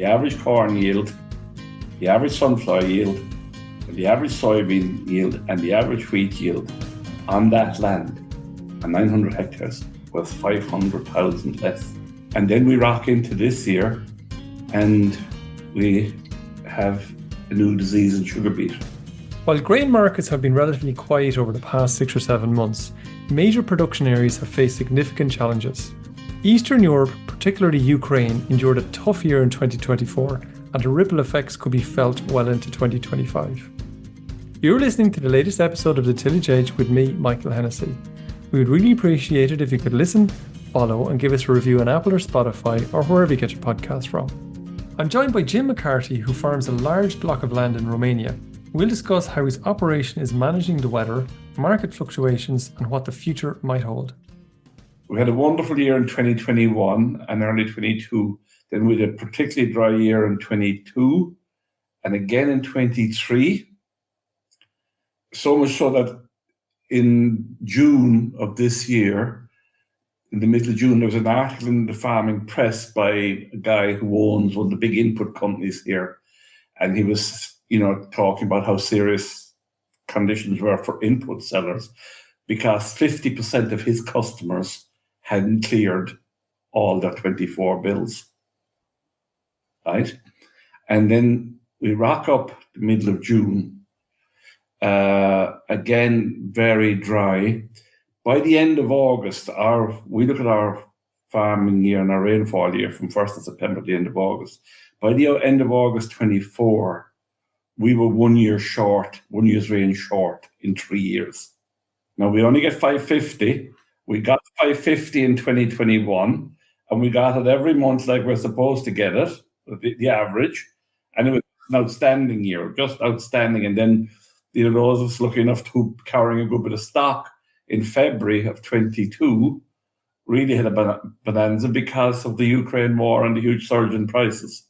the average corn yield, the average sunflower yield, the average soybean yield, and the average wheat yield on that land, on 900 hectares, was 500,000 less. And then we rock into this year and we have a new disease in sugar beet. While grain markets have been relatively quiet over the past 6 or 7 months, major production areas have faced significant challenges. Eastern Europe, particularly Ukraine, endured a tough year in 2024, and the ripple effects could be felt well into 2025. You're listening to the latest episode of the Tillage Edge with me, Michael Hennessy. We would really appreciate it if you could listen, follow, and give us a review on Apple or Spotify or wherever you get your podcast from. I'm joined by Jim McCarthy, who farms a large block of land in Romania. We'll discuss how his operation is managing the weather, market fluctuations, and what the future might hold. We had a wonderful year in 2021 and early 22. Then we had a particularly dry year in 22 and again in 23. So much so that in June of this year, in the middle of June, there was an article in the Farming Press by a guy who owns one of the big input companies here. And he was, talking about how serious conditions were for input sellers because 50% of his customers hadn't cleared all their 24 bills, right? And then we rock up the middle of June, again, very dry. By the end of August, we look at our farming year and our rainfall year from 1st of September to the end of August. By the end of August 24, we were 1 year's rain short in 3 years. Now, we only get 550. We got 550 in 2021, and we got it every month like we're supposed to get it, the average. And it was an outstanding year, just outstanding. And then, those of us lucky enough to carrying a good bit of stock in February of 22 really had a bonanza because of the Ukraine war and the huge surge in prices.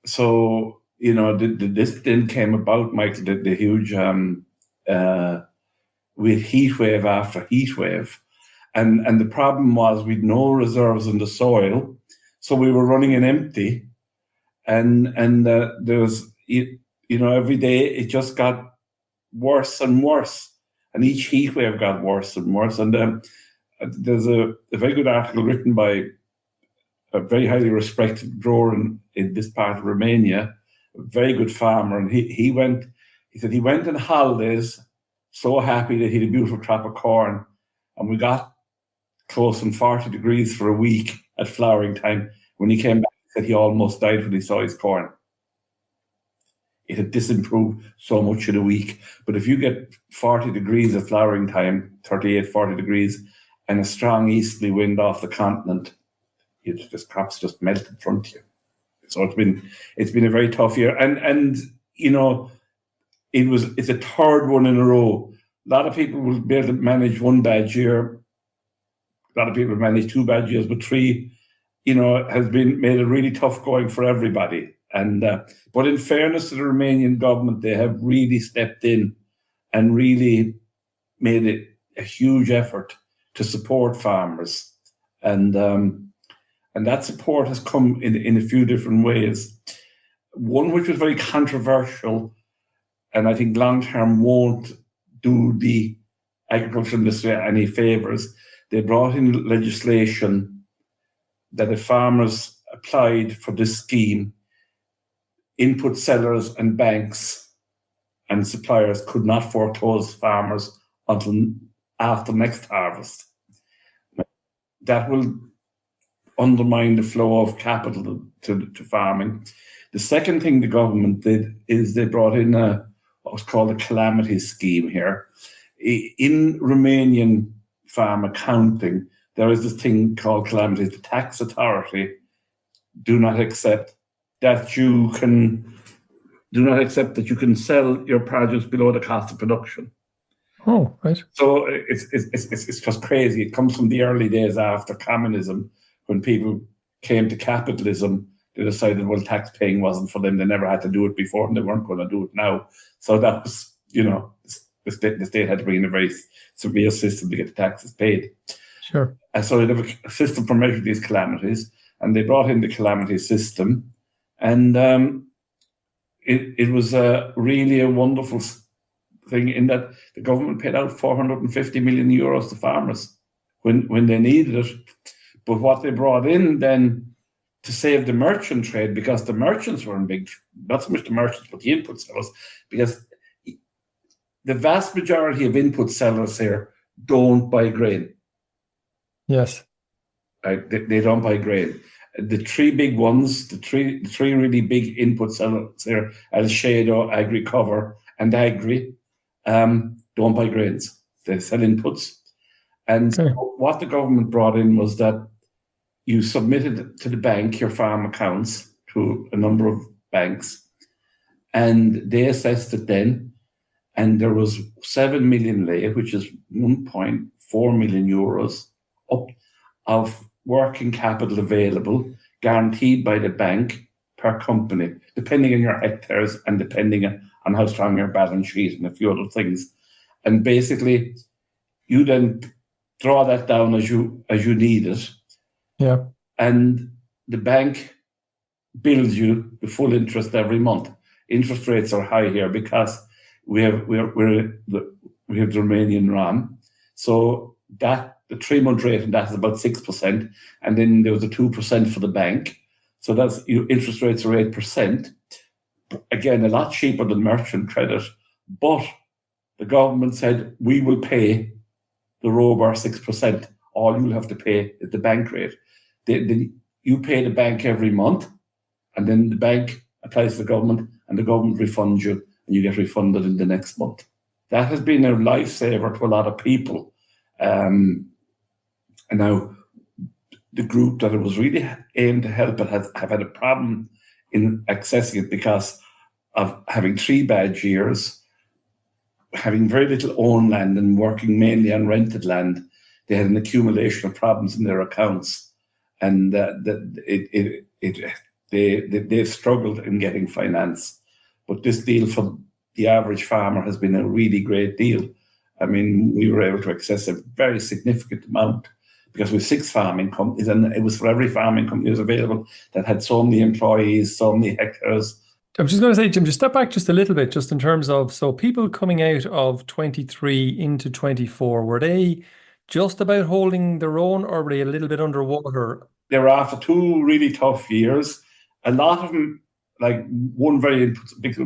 So, this then came about, Michael, the huge with heat wave after heat wave. And the problem was we'd no reserves in the soil, so we were running an empty. And there was, every day it just got worse and worse. And each heat wave got worse and worse. And there's a very good article written by a very highly respected grower in this part of Romania, a very good farmer. And he said he went on holidays so happy that he had a beautiful crop of corn. And we got close on 40 degrees for a week at flowering time. When he came back, he said he almost died when he saw his corn. It had disimproved so much in a week. But if you get 40 degrees at flowering time, 38, 40 degrees, and a strong easterly wind off the continent, the crops just melt in front of you. So it's been a very tough year. And it's a third one in a row. A lot of people will be able to manage one bad year. A lot of people manage 2 bad years, but 3, has been made it really tough going for everybody. And but in fairness to the Romanian government, they have really stepped in and really made it a huge effort to support farmers. And that support has come in a few different ways. One which was very controversial, and I think long-term won't do the agricultural industry any favours. They brought in legislation that if farmers applied for this scheme, input sellers and banks and suppliers could not foreclose farmers until after next harvest. That will undermine the flow of capital to farming. The second thing the government did is they brought in what was called a calamity scheme here. In Romanian farm accounting, there is this thing called calamities. The tax authority do not accept that you can sell your produce below the cost of production. Oh, right. So it's just crazy. It comes from the early days after communism, when people came to capitalism. They decided, well, tax paying wasn't for them. They never had to do it before, and they weren't going to do it now. So that was, the state had to bring in a very severe system to get the taxes paid. Sure. And so they have a system for measuring these calamities, and they brought in the calamity system. And it was really a wonderful thing in that the government paid out 450 million euros to farmers when they needed it. But what they brought in then to save the merchant trade, because the merchants were in big, not so much the merchants, but the input sellers, because the vast majority of input sellers here don't buy grain. Yes. Right? They don't buy grain. The three big ones, the three really big input sellers here, El Shado, AgriCover, and Agri, don't buy grains. They sell inputs. And Okay. what the government brought in was that you submitted to the bank your farm accounts to a number of banks, and they assessed it then. And there was 7 million lei, which is 1.4 million euros up of working capital available, guaranteed by the bank per company, depending on your hectares and depending on how strong your balance sheet and a few other things. And basically, you then draw that down as you need it. Yeah. And the bank bills you the full interest every month. Interest rates are high here because we have the Romanian RON. So that the 3-month rate and that is about 6%, and then there was a 2% for the bank. So that's interest rates are 8%. Again, a lot cheaper than merchant credit, but the government said we will pay the ROBOR 6%. All you'll have to pay is the bank rate. You pay the bank every month, and then the bank applies to the government, and the government refunds you, and you get refunded in the next month. That has been a lifesaver to a lot of people. And now the group that it was really aimed to help it have had a problem in accessing it because of having 3 bad years, having very little owned land and working mainly on rented land. They had an accumulation of problems in their accounts, and they've struggled in getting finance. But this deal for the average farmer has been a really great deal. I mean, we were able to access a very significant amount because with 6 farming companies, and it was for every farming company that was available that had so many employees, so many hectares. I'm just going to say, Jim, just step back just a little bit, just in terms of, so people coming out of 23 into 24, were they just about holding their own, or were they a little bit underwater? They were after 2 really tough years. A lot of them, like one very big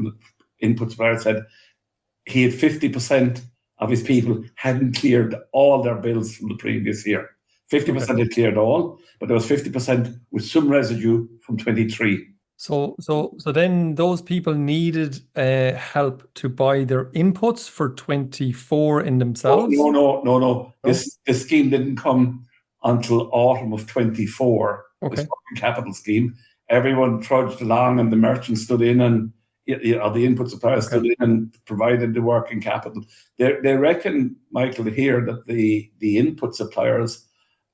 input supplier said, he had 50% of his people hadn't cleared all their bills from the previous year. 50% had cleared all, but there was 50% with some residue from 23. So then those people needed help to buy their inputs for 24 in themselves? No. This scheme didn't come until autumn of 24. Okay. This working capital scheme. Everyone trudged along, and the merchants stood in, and the input suppliers stood in and provided the working capital. They reckon, Michael, here that the input suppliers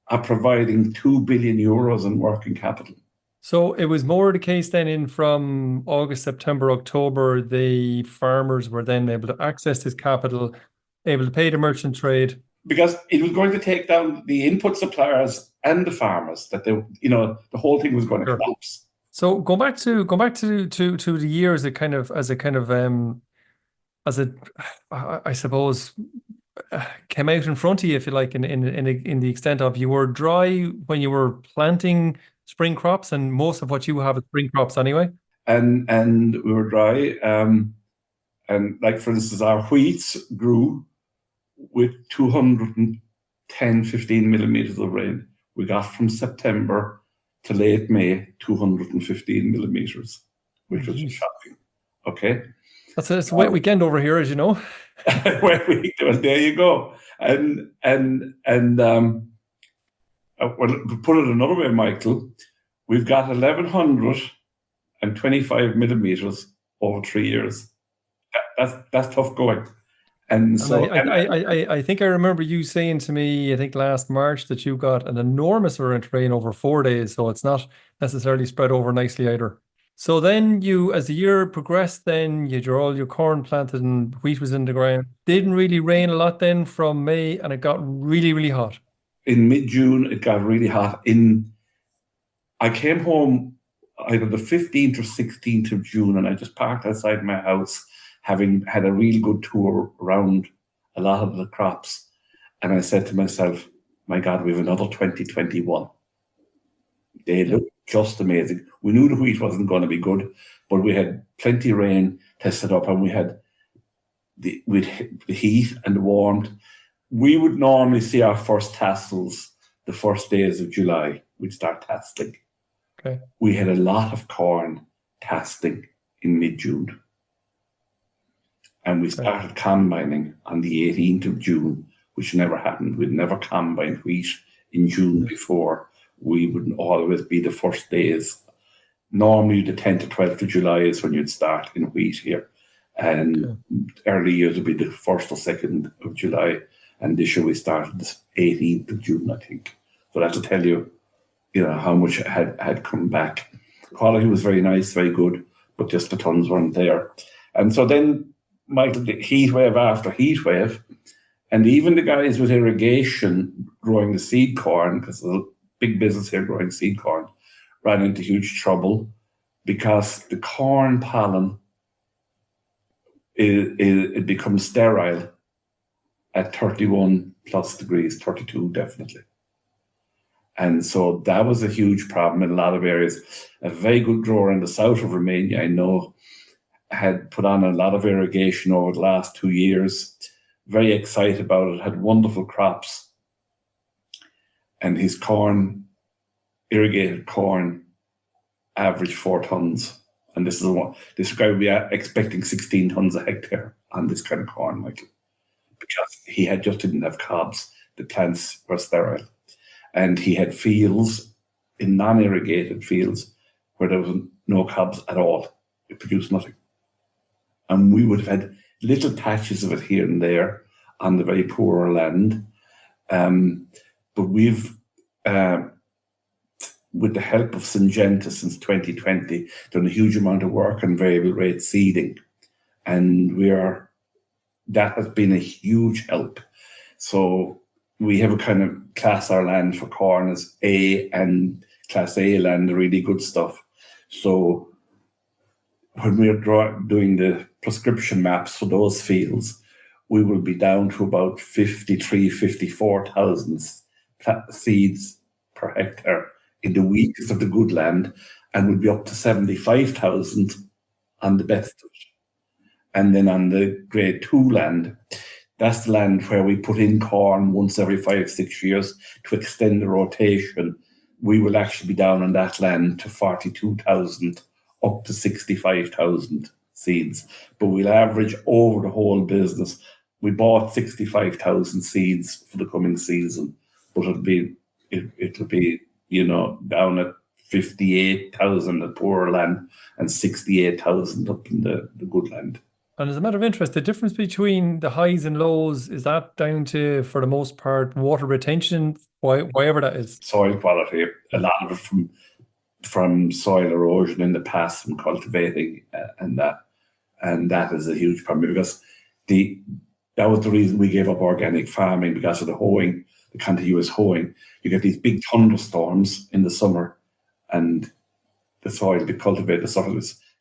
are providing 2 billion euros in working capital. So it was more the case then in from August, September, October, the farmers were then able to access this capital, able to pay the merchant trade. Because it was going to take down the input suppliers and the farmers, that the whole thing was going to collapse. So going back to the year as I suppose came out in front of you, if you like, in the extent of you were dry when you were planting spring crops, and most of what you have is spring crops anyway. And we were dry, and like for instance, our wheats grew with 210, 15 millimeters of rain. We got from September to late May 215 millimeters, which was shocking. Okay, it's a wet weekend over here, as you know. Wet week. Well, there you go. And well, to put it another way, Michael, we've got 1,125 millimeters over 3 years. That's tough going. And so I think I remember you saying to me, I think last March, that you got an enormous amount of rain over 4 days. So it's not necessarily spread over nicely either. So then as the year progressed, then you had all your corn planted and wheat was in the ground. Didn't really rain a lot then from May, and it got really, really hot. In mid-June, it got really hot. I came home either the 15th or 16th of June, and I just parked outside my house, having had a real good tour around a lot of the crops. And I said to myself, my God, we have another 2021. They look just amazing. We knew the wheat wasn't going to be good, but we had plenty of rain tested up, and we had the heat and the warmth. We would normally see our first tassels the first days of July. We'd start tasseling. Okay. We had a lot of corn tasseling in mid-June. And we started combining on the 18th of June, which never happened. We'd never combined wheat in June before. We would always be the first days. Normally the 10th or 12th of July is when you'd start in wheat here. And early years would be the 1st or 2nd of July. And this year we started the 18th of June, I think. So that's to tell you, how much had come back. Quality was very nice, very good, but just the tons weren't there. And so then, Michael, the heat wave after heat wave, and even the guys with irrigation growing the seed corn, because there's a big business here growing seed corn, ran into huge trouble because the corn pollen it becomes sterile at 31 plus degrees, 32 definitely. And so that was a huge problem in a lot of areas. A very good grower in the south of Romania, I know, had put on a lot of irrigation over the last 2 years. Very excited about it, had wonderful crops. And his corn, irrigated corn, averaged 4 tons. And this guy would be expecting 16 tons a hectare on this kind of corn, Michael, because he just didn't have cobs. The plants were sterile. And he had fields, in non-irrigated fields, where there was no cobs at all. It produced nothing. And we would have had little patches of it here and there on the very poor land. But we've, with the help of Syngenta since 2020, done a huge amount of work on variable rate seeding. And that has been a huge help. So we have a kind of class our land for corn as A, and class A land, the really good stuff. So when we're doing the prescription maps for those fields, we will be down to about 54,000 seeds per hectare in the weakest of the good land, and we'll be up to 75,000 on the best of it. And then on the grade 2 land, that's the land where we put in corn once every 5-6 years to extend the rotation. We will actually be down on that land to 42,000 up to 65,000 seeds. But we'll average over the whole business. We bought 65,000 seeds for the coming season, but it'll be down at 58,000 at poorer land and 68,000 up in the good land. And as a matter of interest, the difference between the highs and lows, is that down to, for the most part, water retention, whatever that is? Soil quality, a lot of it from soil erosion in the past, from cultivating, and that is a huge problem, because that was the reason we gave up organic farming, because of the hoeing, the continuous hoeing. You get these big thunderstorms in the summer, and the soil is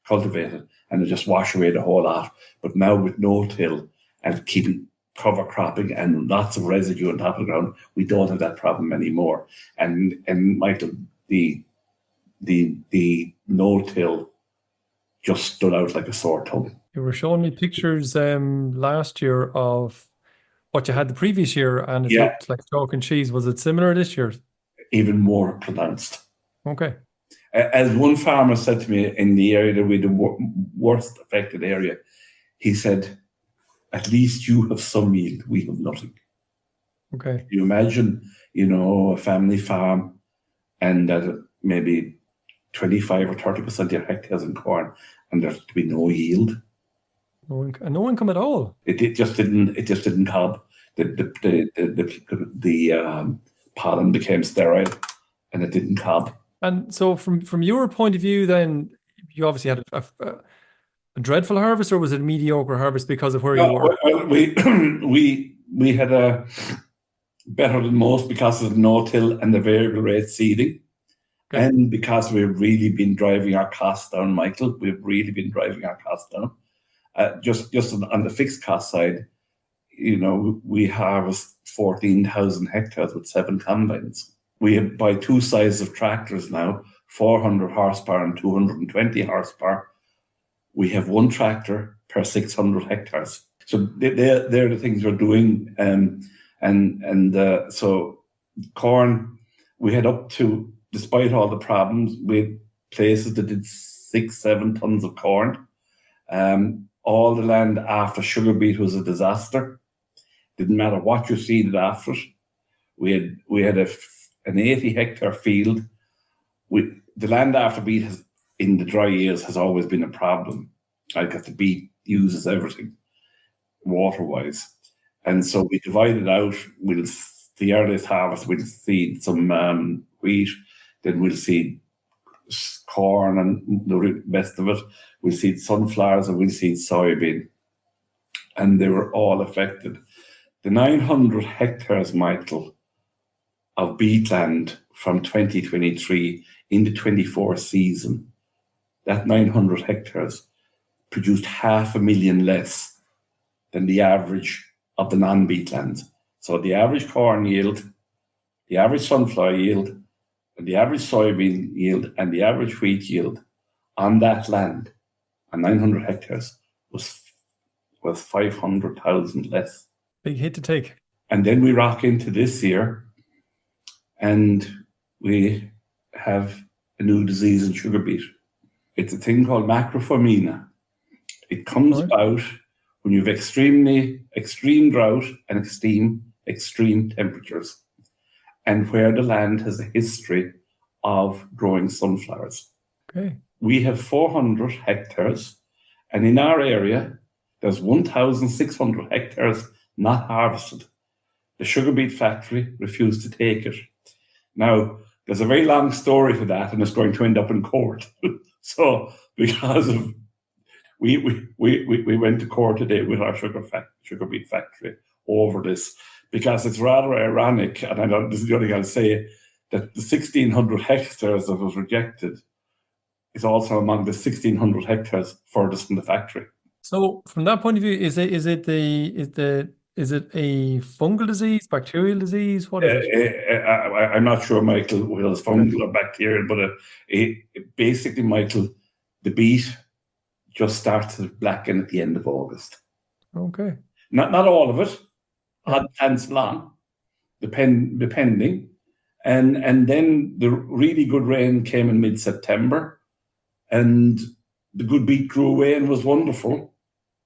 cultivated, and they just wash away the whole lot. But now with no-till and keeping cover cropping and lots of residue on top of the ground, we don't have that problem anymore. And Michael, the no-till just stood out like a sore thumb. You were showing me pictures last year of what you had the previous year, and it looked like chalk and cheese. Was it similar this year? Even more pronounced. Okay. As one farmer said to me in the area that we the worst affected area, he said, "At least you have some yield. We have nothing." Okay. You imagine, a family farm, and that maybe 25 or 30% of your hectares in corn, and there's to be no yield. No income at all. It just didn't cob. The pollen became sterile, and it didn't cob. And so, from your point of view, then you obviously had a dreadful harvest, or was it a mediocre harvest because of where you were? Well, we had a better than most because of the no-till and the variable rate seeding, Okay. And because we've really been driving our costs down, Michael, we've really been driving our costs down. Just on the fixed cost side, we harvest 14,000 hectares with 7 combines. We buy 2 sizes of tractors now, 400 horsepower and 220 horsepower. We have 1 tractor per 600 hectares. So they're the things we're doing. So corn, we had up to, despite all the problems, we had places that did 6-7 tons of corn. All the land after sugar beet was a disaster. Didn't matter what you seeded after it. We had an 80 hectare field. The land after beet in the dry years has always been a problem. Because the beet uses everything water wise. And so we divided out. The earliest harvest, we'll seed some wheat, then we'll seed corn and the rest of it. We'll seed sunflowers and we'll seed soybean. And they were all affected. The 900 hectares, Michael, of beet land from 2023 into 24 season, that 900 hectares produced 500,000 less than the average of the non-beet lands. So the average corn yield, the average sunflower yield, and the average soybean yield, and the average wheat yield on that land, on 900 hectares, was 500,000 less. Big hit to take. And then we rock into this year, and we have a new disease in sugar beet. It's a thing called macrophamina. It comes about when you have extreme drought and extreme temperatures, and where the land has a history of growing sunflowers. Okay. We have 400 hectares, and in our area, there's 1,600 hectares not harvested. The sugar beet factory refused to take it. Now, there's a very long story to that, and it's going to end up in court. So, because of we went to court today with our sugar beet factory over this, because it's rather ironic, and I know this is the only thing I'll say, that the 1,600 hectares that was rejected is also among the 1,600 hectares furthest from the factory. So, from that point of view, is it a fungal disease, bacterial disease? What is it? I'm not sure, Michael, whether it's fungal or bacterial, but basically, Michael, the beet just starts to blacken at the end of August. Okay. Not all of it, odd plants long, depending. And then the really good rain came in mid-September, and the good beet grew away and was wonderful,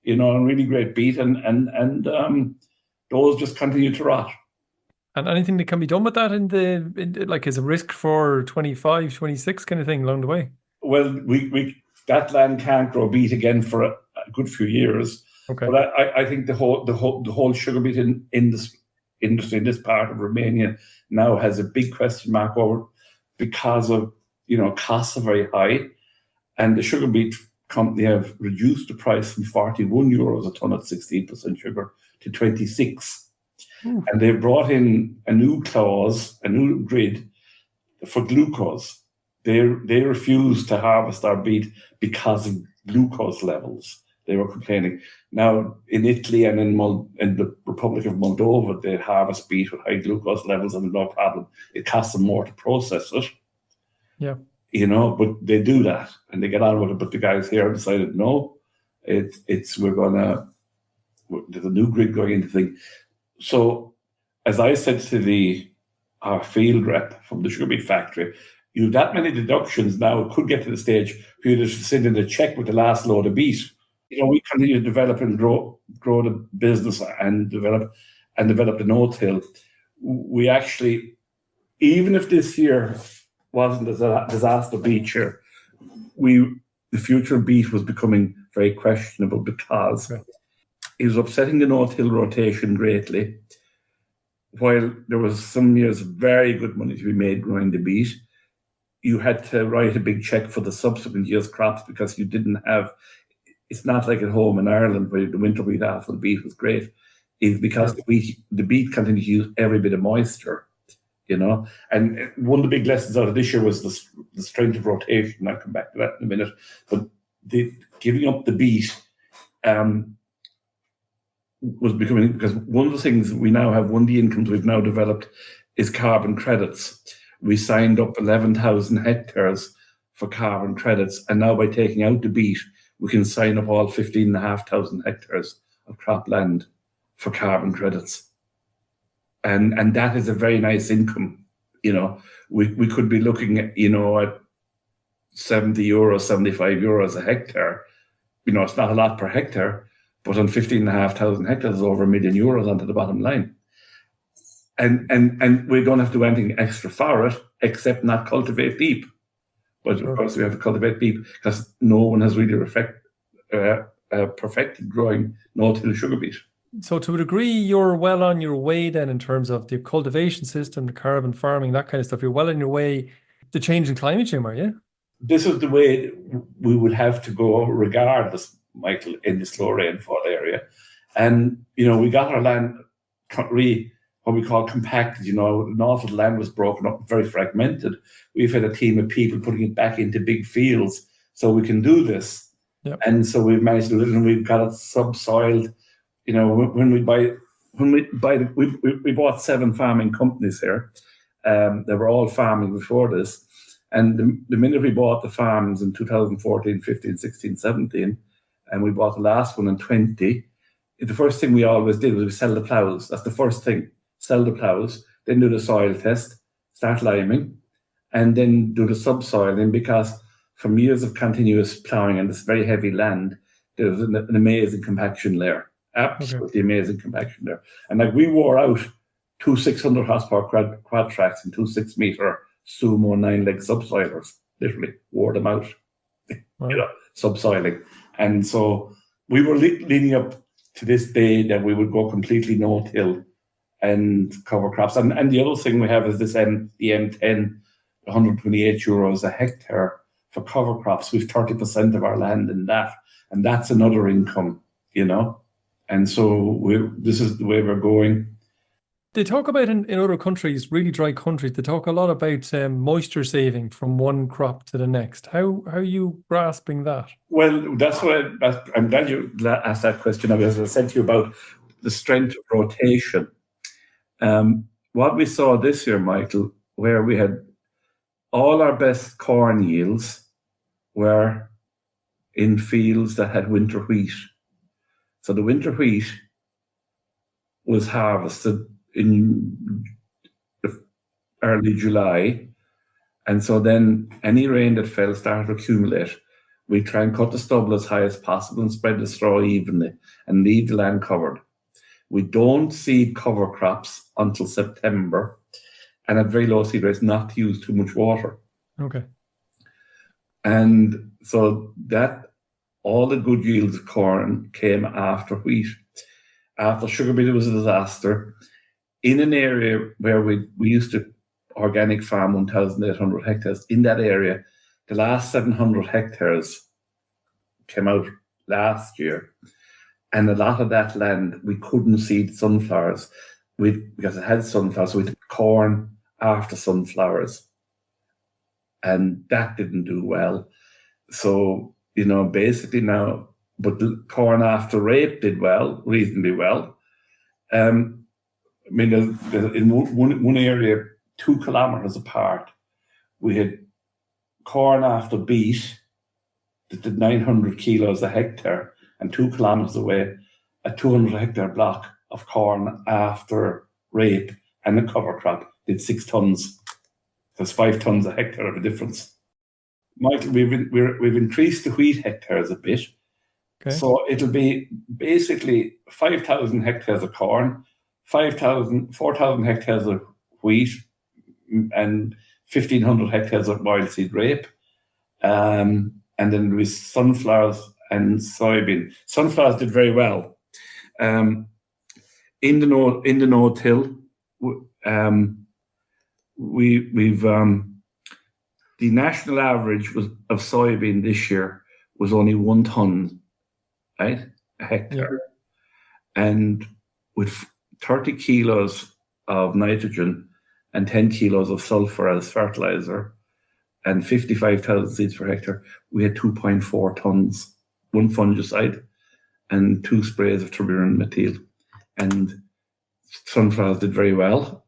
and really great beet, and those just continue to rot. And anything that can be done with that is a risk for 25, 26 kind of thing along the way? Well, that land can't grow beet again for a good few years. Okay. But I think the whole sugar beet industry in this part of Romania now has a big question mark over, because of costs are very high, and the sugar beet company have reduced the price from 41 euros a ton at 16% sugar to 26. And they've brought in a new clause, a new grid for glucose. They refused to harvest our beet because of glucose levels. They were complaining. Now, in Italy and in the Republic of Moldova, they harvest beet with high glucose levels and no problem. It costs them more to process it. Yeah. But they do that and they get on with it. But the guys here decided, no, there's a new grid going into the thing. So, as I said to our field rep from the sugar beet factory, you have that many deductions now, it could get to the stage for you to send in a check with the last load of beet. We continue to develop and grow the business and develop the no-till. We actually, even if this year wasn't a disaster beet year, the future of beet was becoming very questionable because it was upsetting the no-till rotation greatly. While there was some years very good money to be made growing the beet, you had to write a big check for the subsequent year's crops because you didn't have. It's not like at home in Ireland where the winter wheat after the beet was great. It's because the beet continued to use every bit of moisture And one of the big lessons out of this year was the strength of rotation. I'll come back to that in a minute. But the giving up the beat was becoming, because one of the things we now have, one of the incomes we've now developed is carbon credits. We signed up 11,000 hectares for carbon credits, and now by taking out the beat, we can sign up all 15,500 hectares of cropland for carbon credits. And that is a very nice income. We could be looking at, at 70 euros, 75 euros a hectare. It's not a lot per hectare, but on 15,500 hectares, is over €1 million onto the bottom line. And we don't have to do anything extra for it, except not cultivate deep. But of course, we have to cultivate deep because no one has really perfected growing no-till sugar beet. So to a degree, you're well on your way then in terms of the cultivation system, the carbon farming, that kind of stuff. You're well on your way to changing climate change, are you? This is the way we would have to go regardless, Michael, in the slow rainfall area. And, we got our land what we call compacted. An awful land was broken up, very fragmented. We've had a team of people putting it back into big fields so we can do this. Yep. And so we've managed to do it, and we've got it subsoiled. We bought 7 farming companies here. They were all farming before this. And the minute we bought the farms in 2014, 15, 16, 17, and we bought the last one in 20, the first thing we always did was we sell the ploughs. That's the first thing. Sell the ploughs, then do the soil test, start liming, and then do the subsoiling, because from years of continuous ploughing and this very heavy land, there was an amazing compaction layer. Absolutely amazing compaction there. And we wore out 2 600 horsepower quad tracks and 2 6-meter sumo 9-leg subsoilers. Literally wore them out. Wow. Subsoiling. And so we were leading up to this day that we would go completely no-till and cover crops. And the other thing we have is this the M10, 128 euros a hectare for cover crops. We've 30% of our land in that, and that's another income, And so this is the way we're going. They talk about in other countries, really dry countries, they talk a lot about moisture saving from one crop to the next. How are you grasping that? Well, that's what I'm glad you asked that question. As I said to you about the strength of rotation. What we saw this year, Michael, where we had all our best corn yields were in fields that had winter wheat. So the winter wheat was harvested in early July. And so then any rain that fell started to accumulate. We try and cut the stubble as high as possible and spread the straw evenly and leave the land covered. We don't seed cover crops until September, and at very low seed rates, not to use too much water. Okay. And so that all the good yields of corn came after wheat. After sugar beet, it was a disaster. In an area where we used to organic farm 1,800 hectares, in that area, the last 700 hectares came out last year. And a lot of that land, we couldn't seed sunflowers because it had sunflowers. So we took corn after sunflowers. And that didn't do well. So, basically now, but the corn after rape did well, reasonably well. In one area, 2 kilometers apart, we had corn after beet that did 900 kilos a hectare, and 2 kilometers away, a 200 hectare block of corn after rape and a cover crop did 6 tons. There's 5 tons a hectare of a difference. Michael, we've increased the wheat hectares a bit. Okay. So it'll be basically 5,000 hectares of corn, 4,000 hectares of wheat, and 1,500 hectares of oilseed rape. And then with sunflowers and soybean. Sunflowers did very well. In the no-till, we've the national average of soybean this year was only 1 ton, right, a hectare, and with 30 kilos of nitrogen and 10 kilos of sulfur as fertilizer and 55,000 seeds per hectare, we had 2.4 tons, one fungicide and 2 sprays of triburan methyl. And sunflowers did very well,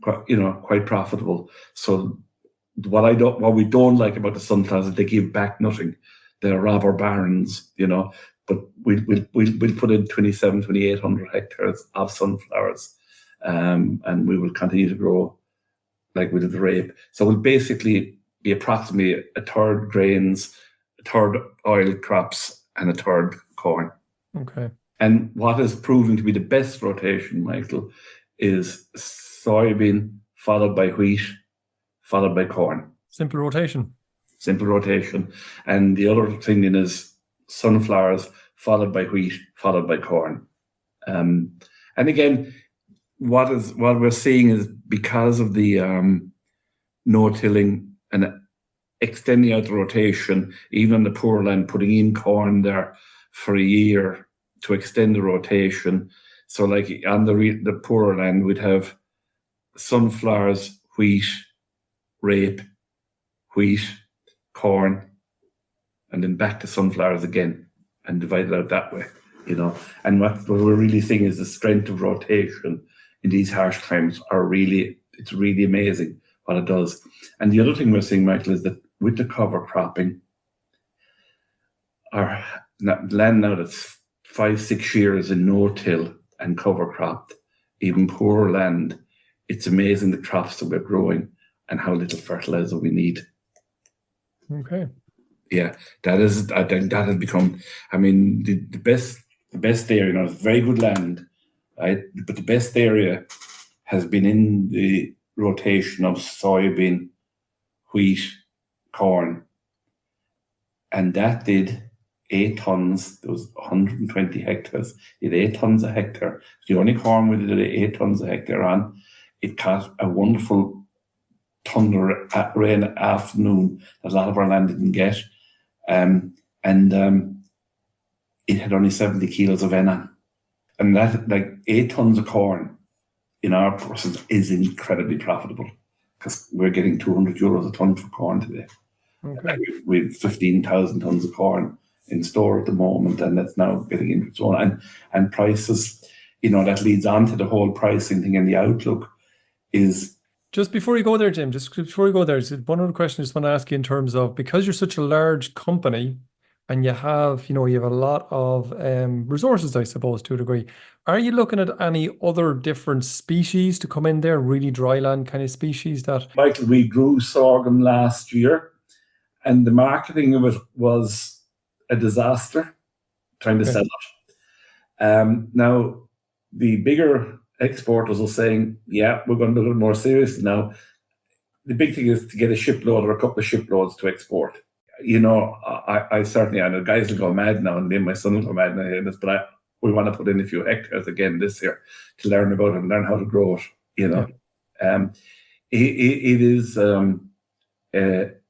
quite profitable. So what we don't like about the sunflowers is they give back nothing. They're robber barons, but we'll put in 2,800 hectares of sunflowers, and we will continue to grow like we did the rape. So we'll basically be approximately a third grains, a third oil crops, and a third corn. Okay. And what is proving to be the best rotation, Michael, is soybean followed by wheat, followed by corn. Simple rotation. And the other thing then is sunflowers followed by wheat, followed by corn. And again, what we're seeing is because of the no-tilling and extending out the rotation, even on the poor land, putting in corn there for a year to extend the rotation. So like on the poorer land, we'd have sunflowers, wheat, rape, wheat, corn, and then back to sunflowers again and divide it out that way, And what we're really seeing is the strength of rotation in these harsh climates it's really amazing what it does. And the other thing we're seeing, Michael, is that with the cover cropping, our land now that's 5-6 years in no-till and cover cropped, even poorer land, it's amazing the crops that we're growing and how little fertilizer we need. Okay. Yeah, I think that has become, the best area, it's very good land, right? But the best area has been in the rotation of soybean, wheat, corn. And that did 8 tons. There was 120 hectares. It did 8 tons a hectare. The only corn we did 8 tons a hectare on. It caught a wonderful thunder rain afternoon that a lot of our land didn't get. It had only 70 kilos of N. And that, like 8 tons of corn in our process, is incredibly profitable because we're getting €200 a ton for corn today. Okay. We have 15,000 tons of corn in store at the moment, and that's now getting into its own. And prices, that leads on to the whole pricing thing, and the outlook is. Just before you go there, Jim, one other question I just want to ask you in terms of, because you're such a large company and you have a lot of resources, I suppose, to a degree, are you looking at any other different species to come in there, really dry land kind of species that? Michael, we grew sorghum last year, and the marketing of it was a disaster, trying to sell it. Now, the bigger exporters are saying, yeah, we're going to look at it more seriously now. The big thing is to get a shipload or a couple of shiploads to export. I certainly, I know guys will go mad now, and then my son will go mad now, but we want to put in a few hectares again this year to learn about it and learn how to grow it. It is, it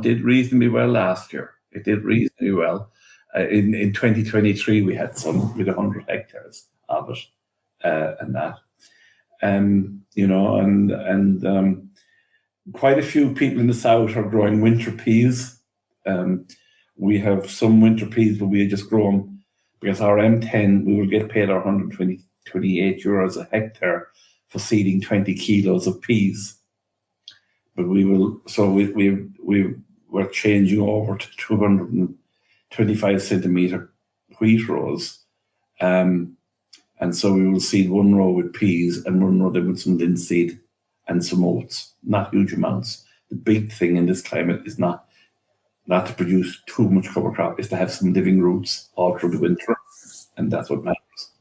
did reasonably well last year. It did reasonably well. In 2023, we had some with 100 hectares of it. And that, quite a few people in the south are growing winter peas. We have some winter peas, but we just grow them because our M10, we will get paid our 128 euros a hectare for seeding 20 kilos of peas. But we will, so we're changing over to 225 centimeter wheat rows. And so we will seed one row with peas and one row with some linseed and some oats, not huge amounts. The big thing in this climate is not to produce too much cover crop, is to have some living roots all through the winter, and that's what matters.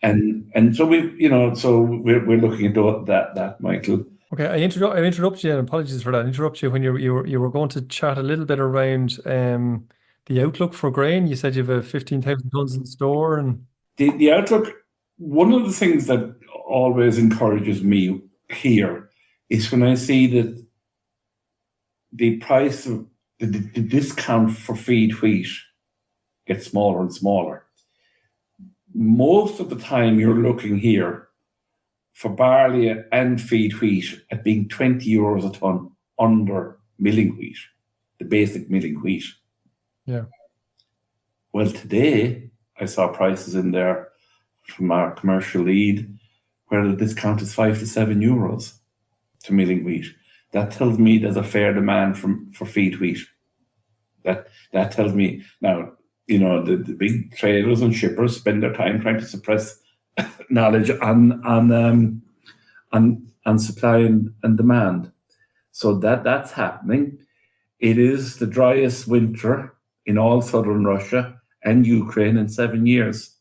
And so we're looking at that, Michael. Okay, I interrupt you, and apologies for that. I interrupt you when you were going to chat a little bit around the outlook for grain. You said you have 15,000 tons in store, and the outlook. One of the things that always encourages me here is when I see that the price of the discount for feed wheat gets smaller and smaller. Most of the time, you're looking here for barley and feed wheat at being €20 a tonne under milling wheat, the basic milling wheat. Yeah. Well, today I saw prices in there from our commercial lead where the discount is €5 to €7 to milling wheat. That tells me there's a fair demand for feed wheat. That tells me now, the big traders and shippers spend their time trying to suppress knowledge on supply and demand. So that's happening. It is the driest winter in all southern Russia and Ukraine in 7 years.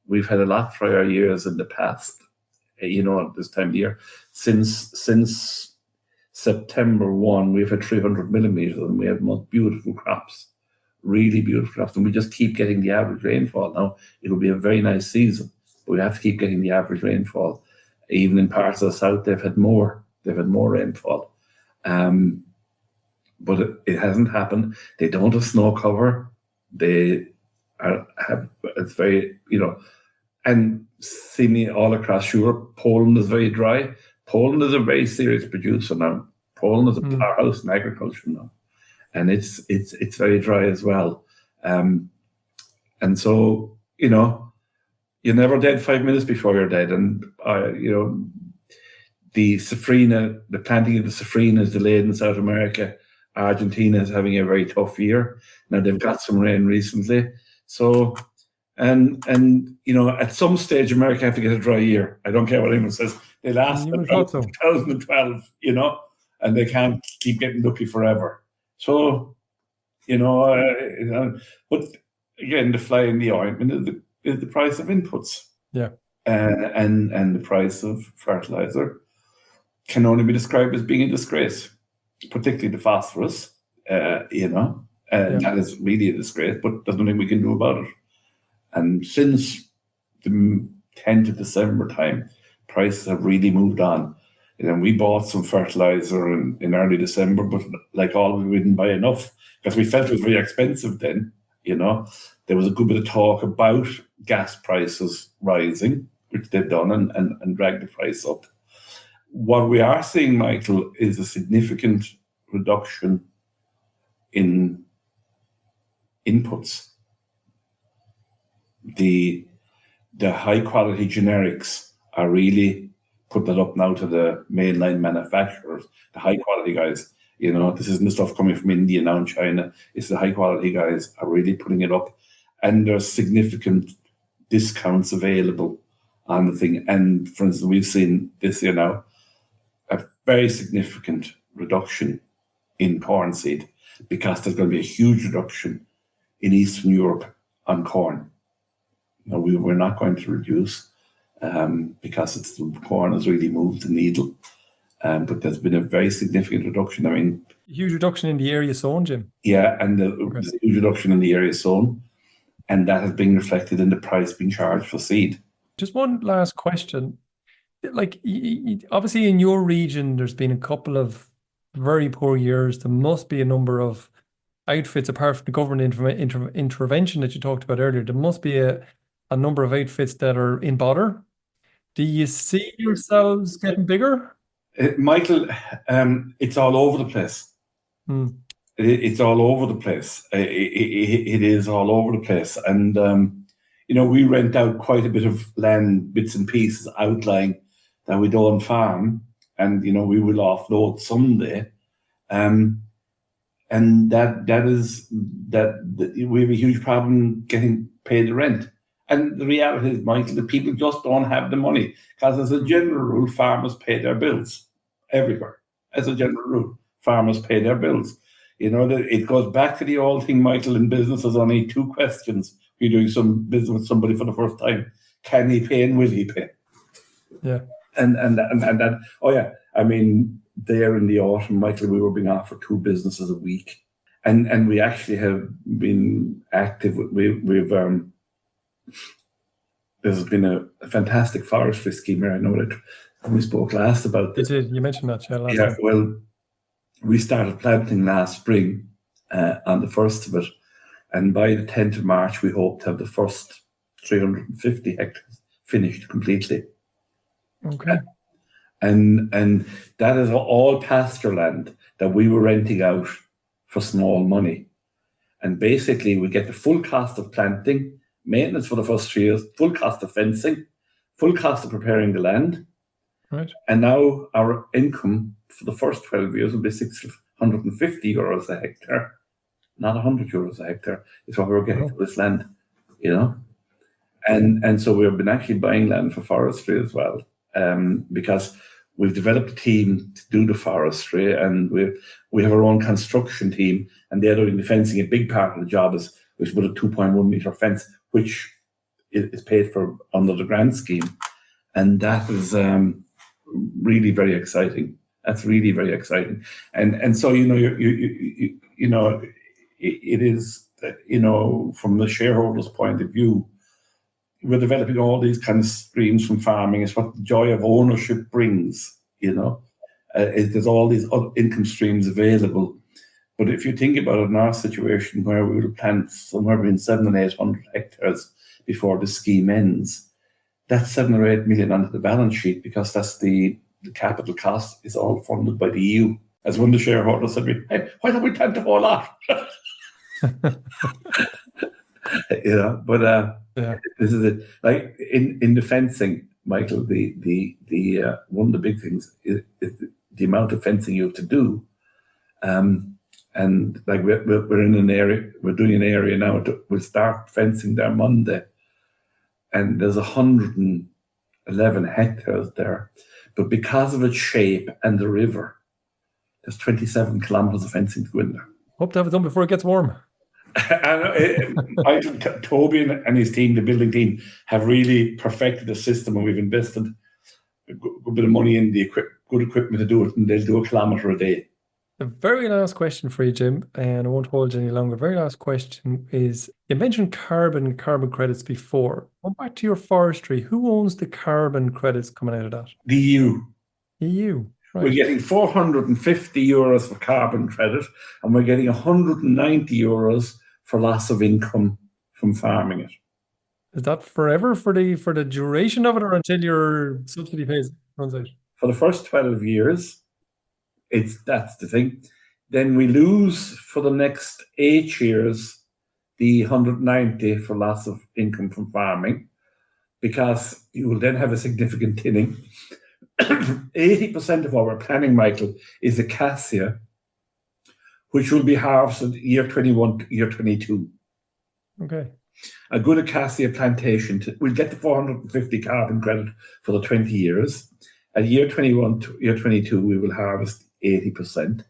We've had a lot drier years in the past, this time of year. Since September 1, we've had 300 millimeters and we have most beautiful crops, really beautiful crops. And we just keep getting the average rainfall. Now, it'll be a very nice season, but we have to keep getting the average rainfall. Even in parts of the south, they've had more rainfall. But it hasn't happened. They don't have snow cover. It's very, and seemingly all across Europe, Poland is very dry. Poland is a very serious producer now. Poland is a powerhouse in agriculture now. And it's very dry as well. And so, you're never dead 5 minutes before you're dead. And, the safrina, the planting of the safrina is delayed in South America. Argentina is having a very tough year. Now they've got some rain recently. So, and at some stage, America have to get a dry year. I don't care what anyone says. They last until 2012, and they can't keep getting lucky forever. So, but again, the fly in the ointment is the price of inputs. Yeah. And the price of fertilizer can only be described as being a disgrace, particularly the phosphorus, that is really a disgrace, but there's nothing we can do about it. And since the 10th of December time, prices have really moved on. And we bought some fertilizer in early December, but like always, we didn't buy enough because we felt it was very expensive then. There was a good bit of talk about gas prices rising, which they've done and dragged the price up. What we are seeing, Michael, is a significant reduction in inputs. The high quality generics are really putting it up now to the mainline manufacturers, the high quality guys. This isn't the stuff coming from India now and China. It's the high quality guys are really putting it up. And there's significant discounts available on the thing. And for instance, we've seen this year now a very significant reduction in corn seed because there's going to be a huge reduction in Eastern Europe on corn. Now, we're not going to reduce because the corn has really moved the needle. But there's been a very significant reduction. I mean, huge reduction in the area sown, Jim. Yeah, and there's a huge reduction in the area sown, and that has been reflected in the price being charged for seed. Just one last question. Like, obviously in your region, there's been a couple of very poor years. There must be a number of outfits, apart from the government intervention that you talked about earlier. There must be a number of outfits that are in bother. Do you see yourselves getting bigger? Michael, it's all over the place. It's all over the place. It is all over the place. And, we rent out quite a bit of land, bits and pieces, outlying that we don't farm. And, we will offload someday. And we have a huge problem getting paid the rent. And the reality is, Michael, that people just don't have the money because, as a general rule, farmers pay their bills everywhere. As a general rule, farmers pay their bills. It goes back to the old thing, Michael, in business. There's only two questions. You're doing some business with somebody for the first time. Can he pay and will he pay? Yeah. And that, oh yeah, I mean, there in the autumn, Michael, we were being offered 2 businesses a week. And we actually have been active. There's been a fantastic forestry scheme here. I know that we spoke last about this. You mentioned that, last yeah. time. Well, we started planting last spring on the 1st of it. And by the 10th of March, we hope to have the first 350 hectares finished completely. Okay. And that is all pasture land that we were renting out for small money. And basically, we get the full cost of planting, maintenance for the first 3 years, full cost of fencing, full cost of preparing the land. Right. And now our income for the first 12 years will be €650 a hectare, not €100 a hectare. Is what we're getting for this land, you know. And so we've been actually buying land for forestry as well, because we've developed a team to do the forestry, and we have our own construction team, and they're doing the fencing. A big part of the job is we put a 2.1 metre fence, which is paid for under the grant scheme, and that is really very exciting. That's really very exciting, and so it is, from the shareholders' point of view, we're developing all these kind of streams from farming. It's what the joy of ownership brings, there's all these other income streams available. But if you think about it, in our situation where we will plant somewhere between 700 and 800 hectares before the scheme ends, that's 7 or 8 million onto the balance sheet, because that's the capital cost is all funded by the EU. As one of the shareholders said to me, hey, why don't we plant a whole lot? This is it. Like in the fencing, Michael, the one of the big things is the amount of fencing you have to do. And like we're in an area, we're doing an area now. We'll start fencing there Monday, and there's 111 hectares there. But because of its shape and the river, there's 27 kilometers of fencing to go in there. Hope to have it done before it gets warm. And Toby and his team, the building team, have really perfected the system, and we've invested a good bit of money in the good equipment to do it, and they'll do 1 kilometre a day. The very last question for you, Jim, and I won't hold you any longer. Very last question is, you mentioned carbon credits before. Going back to your forestry, who owns the carbon credits coming out of that? The EU. EU. Right. We're getting €450 for carbon credit, and we're getting €190 for loss of income from farming it. Is that forever for the duration of it, or until your subsidy runs out? For the first 12 years, that's the thing. Then we lose for the next 8 years the 190 for loss of income from farming, because you will then have a significant thinning. 80% of what we're planning, Michael, is acacia, which will be harvested year 21 to year 22. Okay. A good acacia plantation, we'll get the 450 carbon credit for the 20 years. At year 21 to year 22, we will harvest 80%.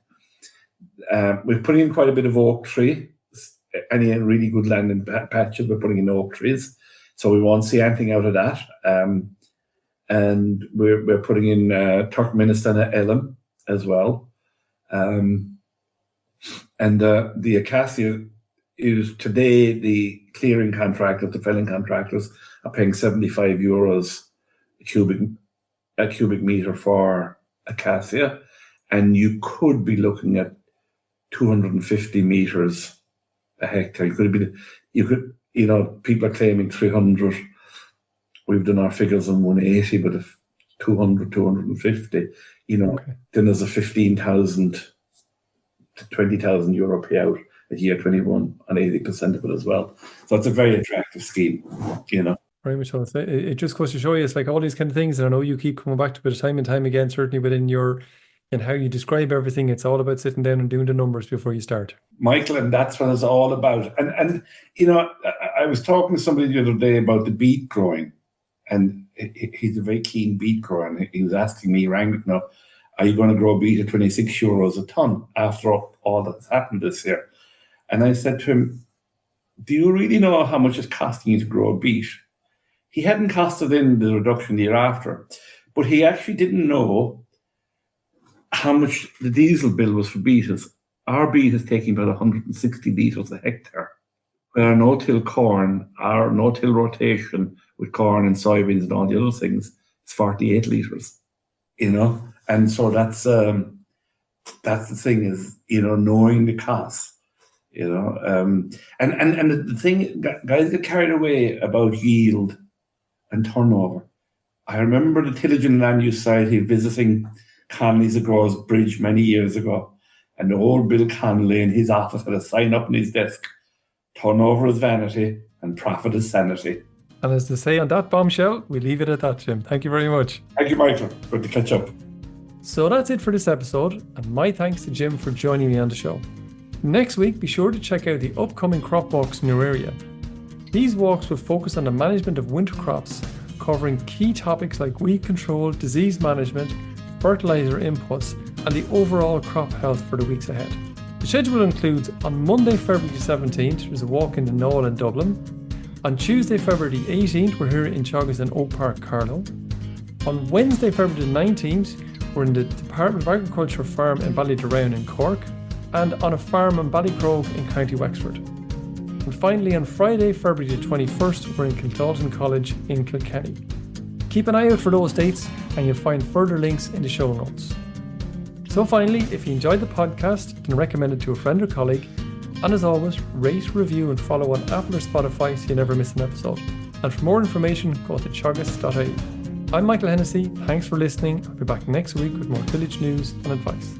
We're putting in quite a bit of oak tree. Any really good land in patches, we're putting in oak trees. So we won't see anything out of that. And we're putting in Turkmenistan elm as well. And the acacia is today, the clearing contractors, the felling contractors are paying €75 a cubic meter for acacia, and you could be looking at 250 meters a hectare. People are claiming 300. We've done our figures on 180, but if 200, 250, okay, then there's a 15,000 to 20,000 euro payout at year 21 on 80% of it as well. So it's a very attractive scheme, Very much so. It just goes to show you, it's like all these kind of things, and I know you keep coming back to it time and time again, certainly within and how you describe everything. It's all about sitting down and doing the numbers before you start, Michael, and that's what it's all about. And I was talking to somebody the other day about the beet growing, and he's a very keen beet grower, and he was asking me, are you going to grow beet at €26 a tonne after all that's happened this year? And I said to him, do you really know how much it's costing you to grow a beet? He hadn't costed in the reduction the year after, but he actually didn't know how much the diesel bill was for beet. Our beet is taking about 160 litres a hectare. Where no-till corn, our no-till rotation with corn and soybeans and all the other things, it's 48 litres, And so that's the thing is, knowing the cost, and the thing, guys get carried away about yield and turnover. I remember the Tillage and Land Use Society visiting Connolly's Groves Bridge many years ago, and the old Bill Connolly in his office had a sign up on his desk: turnover is vanity and profit is sanity. And as they say on that bombshell, we leave it at that, Jim. Thank you very much. Thank you, Michael. Good to catch up. So that's it for this episode, and my thanks to Jim for joining me on the show. Next week, be sure to check out the upcoming crop walks in your area. These walks will focus on the management of winter crops, covering key topics like weed control, disease management, fertilizer inputs, and the overall crop health for the weeks ahead. The schedule includes on Monday, February 17th, there's a walk in the Knoll in Dublin. On Tuesday, February 18th, we're here in Teagasc in Oak Park, Carlow. On Wednesday, February 19th, we're in the Department of Agriculture farm in Ballyderown in Cork, and on a farm in Ballycrogue in County Wexford. And finally, on Friday, February 21st, we're in Kiltalton College in Kilkenny. Keep an eye out for those dates, and you'll find further links in the show notes. So finally, if you enjoyed the podcast, then recommend it to a friend or colleague. And as always, rate, review and follow on Apple or Spotify so you never miss an episode. And for more information, go to teagasc.ie. I'm Michael Hennessy, thanks for listening. I'll be back next week with more tillage news and advice.